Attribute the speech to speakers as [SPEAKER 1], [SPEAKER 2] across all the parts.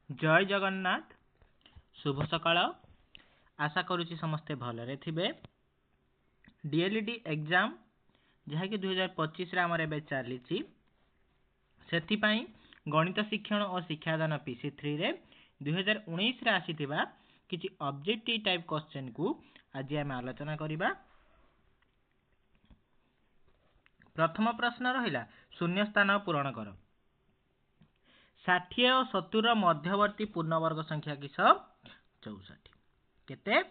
[SPEAKER 1] जय जगन्नाथ। शुभ सकाळ। आशा करुच्ची समस्ते भलरे थिबे। डीएलईडी एग्जाम जहाँकि 2025 आमर एबे चली गणित शिक्षण और शिक्षादान पीसी 3 रे 2019 रे आसीथिबा किछि ऑब्जेक्टिव टाइप क्वेश्चन को आज आम आलोचना करिबा। प्रथम प्रश्न रहिला शून्य स्थान पूरण कर। 60 और 70 मध्यवर्ती पूर्णवर्ग संख्या किस 64 केते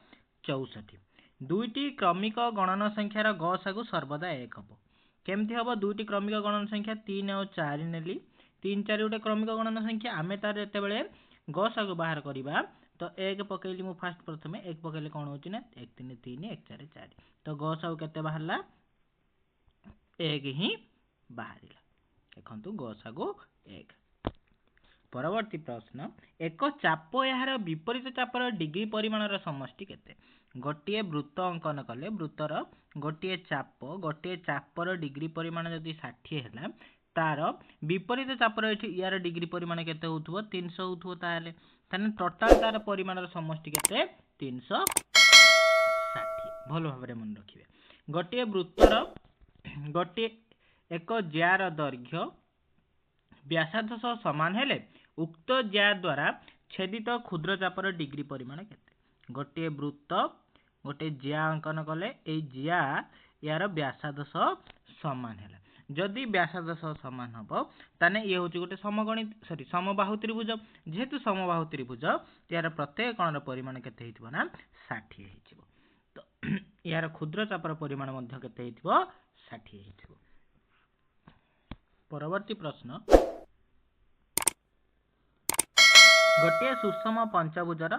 [SPEAKER 1] 64। दुईटी क्रमिक गणन संख्यार गसागु सर्वदा 1 हम। केमती हम दुईटी क्रमिक गणन संख्या 3 और 4 नेली 3 4 गोटे क्रमिक गणन संख्या आमे तार जेतेबेले गसागु बाहर करिबा तो 1 पकेली मु फास्ट प्रथमे 1 पकेले कोन होची ना 1 3 3 1 4 4 तो गसागु केते बाहरला 1 ही बाहरिला। देखंतु गसागु 1। परवर्ती प्रश्न एक चाप यार विपरीत चापर डिग्री परिमाणर समष्टि केते। गोटे वृत्त अंकन कले वृत्तर गोटे चापर डिग्री परिमाण जदि 60 है तार विपरीत चापर यार डिग्री परिमाण केते होथुवो 300 होथुवो ताले टोटाल तार परिमाणर समष्टि केते 360। भलो भाबरे मन रखिबे। गोटे वृत्तर गोटे एक ज्यार दैर्घ्य व्यासार्ध सह समान हेले उक्त ज्या द्वारा छेदित क्षुद्र चापर डिग्री परिमाण केते। गोटे वृत्त गोटे ज्या अंकन कले ए ज्या यार व्यासार्ध सह समान है। जदि व्यासार्ध सह समान हबो ताने ये होची गोटे समबाहु त्रिभुज। जेहेतु समबाहु त्रिभुज यार प्रत्येक कोणर परिमाण केते हितबो ना 60 हितबो। तो यार क्षुद्र चापर परिमाण मध्ये केते हितबो 60 हितबो। परवर्ती प्रश्न गोटे सुषम पंचभुजर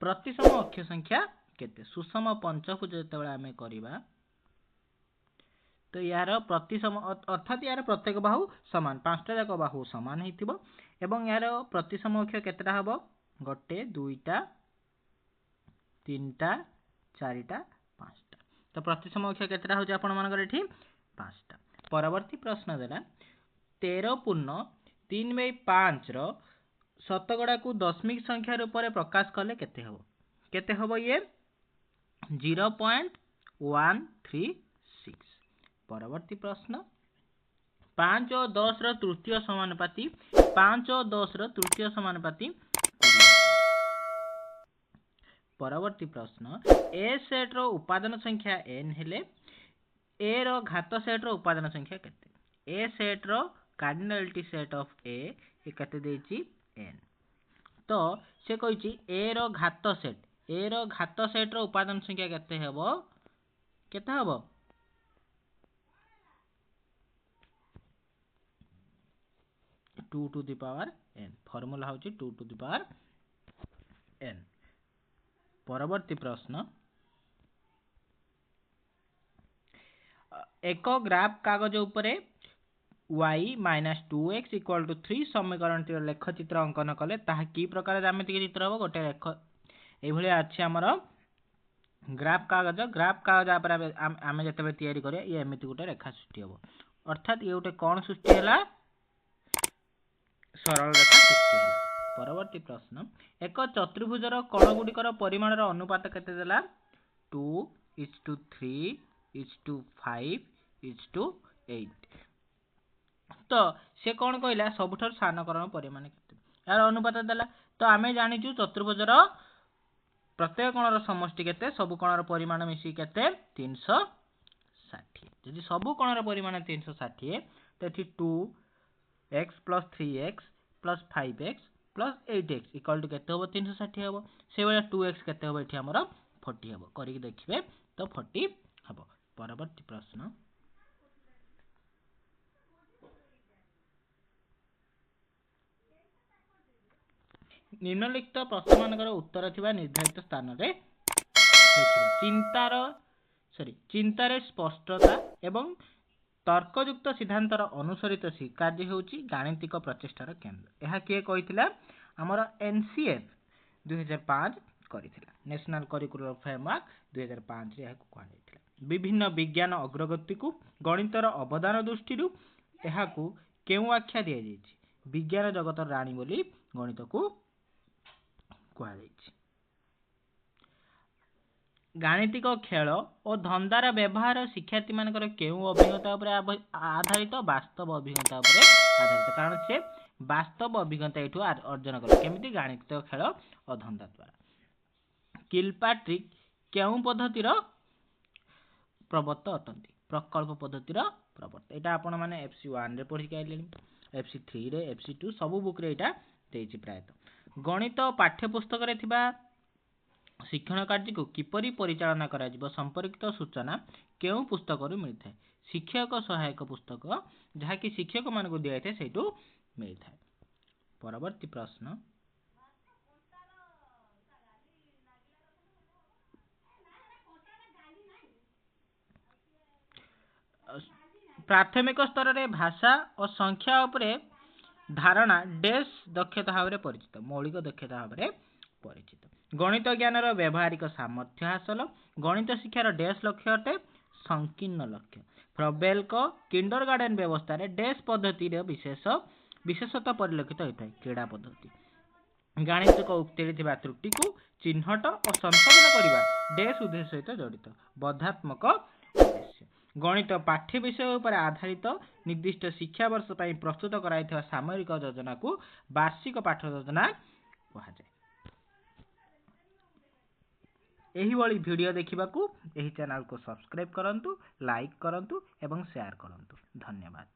[SPEAKER 1] प्रतिसम अक्ष संख्या केते। सुषम पंचभुज जेतेबेले आमे करिबा तो यार प्रतिसम अर्थात यार प्रत्येक बाहु समान 5टा जाक बाहु समान हितिबो एवं यार प्रतिसम अक्ष केतेटा हबो गोटे दुईटा तीनटा चारिटा पांचटा। तो प्रतिसम अक्ष केतेटा होची आपण मानकर एठी 5टा। परवर्ती प्रश्न देला 13.3/5 रो शतकड़ा को दशमिक संख्या रूप में प्रकाश कले केते हबो ये 0.136। परवर्ती प्रश्न 5 और 10 रो तृतीय समानुपाती 5 और 10 रो तृतीय समानुपाती 20। परवर्ती प्रश्न ए सेट रो उपादान संख्या n हेले ए रो घात सेट रो उपादान संख्या केते। ए सेट रो कार्डिनलिटी सेट ऑफ ए केते देछि n। तो से कहिछि ए रो घात सेट रो उपादान संख्या केते हबो 2 to the power n। Formula होछि 2 टू द पावर n। परवर्ती प्रश्न एक ग्राफ कागज उपरे y - 2x = 3 समीकरण लेखचित्र अंकन कले ताहा की प्रकार ज्यामितिक चित्र हबो गोटे रेख एभली अछि हमर ग्राफ कागज आमे जतबे तयारी करे ये एमिति गोटे रेखा सृष्टि हबो। अर्थात ये गोटे कोन सृष्टि हला सरल रेखा सृष्टि हला। परवर्ती प्रश्न एक चतुर्भुजर कोण गुडिकर परिमाणर अनुपात केते देला 2:3:5:8। तो से कौन कहला सबुठार सानकरण परिमाण केते यार अनुपात देला। तो आमे जानिचु चतुर्भुजर प्रत्येक कोणर समष्टि केते सब कोणर परिमाण मिसी केते 360। यदि सब कोणर परिमाण 360 तो एठी 2x + 3x + 5x + 8x = केते हबो 360 हबो। से बेला 2x केते हबो एठी हमर 40 हबो। करिक देखिबे तो 40 हबो। परवर्ती प्रश्न निम्नलिखित प्रश्न मानकर उत्तर थिबा निर्धारित स्थान रे लिखिबो। चिंतार स्पष्टता एवं तर्कयुक्त सिद्धांतर अनुसरित कार्य होची गाणितिक प्रचेष्टार केंद्र। यह किए कहिथिला हमर एनसीएफ 2005 करिथिला। नेशनल करिकुलर फ्रेमवर्क 2005 रे याकु कहैथिला। विभिन्न विज्ञान अग्रगति को गणितर अवदान दृष्टि याकु केउ आख्या दिया जायछि विज्ञान जगतर राणी बोली गणित को कहुई। गाणितिक खेल और धंदार व्यवहार शिक्षार्थी मानकर केउं अभिज्ञता उपर आधारित वास्तव अभिज्ञता उपर आधारित कारण से वास्तव अभिज्ञता एठू अर्जन कले केमिति गाणितिक खेल और धंदा द्वारा। किलपाट्रिक केउं पद्धतिर प्रवर्तक अटंती प्रकल्प पद्धतिर प्रवर्तक एटा आपण माने एफसी 1 रे पढी काइलेनी एफसी 3 रे एफसी 2 सब बुक रे एटा देछि प्रायत। गणित पाठ्यपुस्तक रे थिबा शिक्षण कार्य को किपरि परिचालना करा जिवो संपर्कित सूचना केउं पुस्तक रु मिलथाय शिक्षक सहायक पुस्तक जहा कि शिक्षक मान को दिया थाए सेटू मिलथाय। परवर्ती प्रश्न प्राथमिक स्तर रे भाषा और संख्या उपरे धारणा डेस दक्षता भाव परिचित मौलिक दक्षता भाव परिचित। गणित ज्ञान व्यवहारिक सामर्थ्य हासिल गणित शिक्षार डेस लक्ष्य अटे संकीर्ण लक्ष्य। फ्रबेल को किंडरगार्टन व्यवस्था रे डेस पद्धति विशेषता परिलक्षित होता है क्रीड़ा पद्धति। गाणितिक उक्ति त्रुटि को चिन्हट और संशोधन करने डेस उद्देश्य सहित जड़ित बधात्मक उद्देश्य। गणित पाठ्य विषय पर आधारित निर्दिष्ट शिक्षा वर्ष पर प्रस्तुत कराइथिबा सामरिक योजना को वार्षिक पाठ योजना कहुए। एही वाली वीडियो देखिबाकू एही चैनल को सब्सक्राइब करंतु लाइक करंतु एवं शेयर करंतु। धन्यवाद।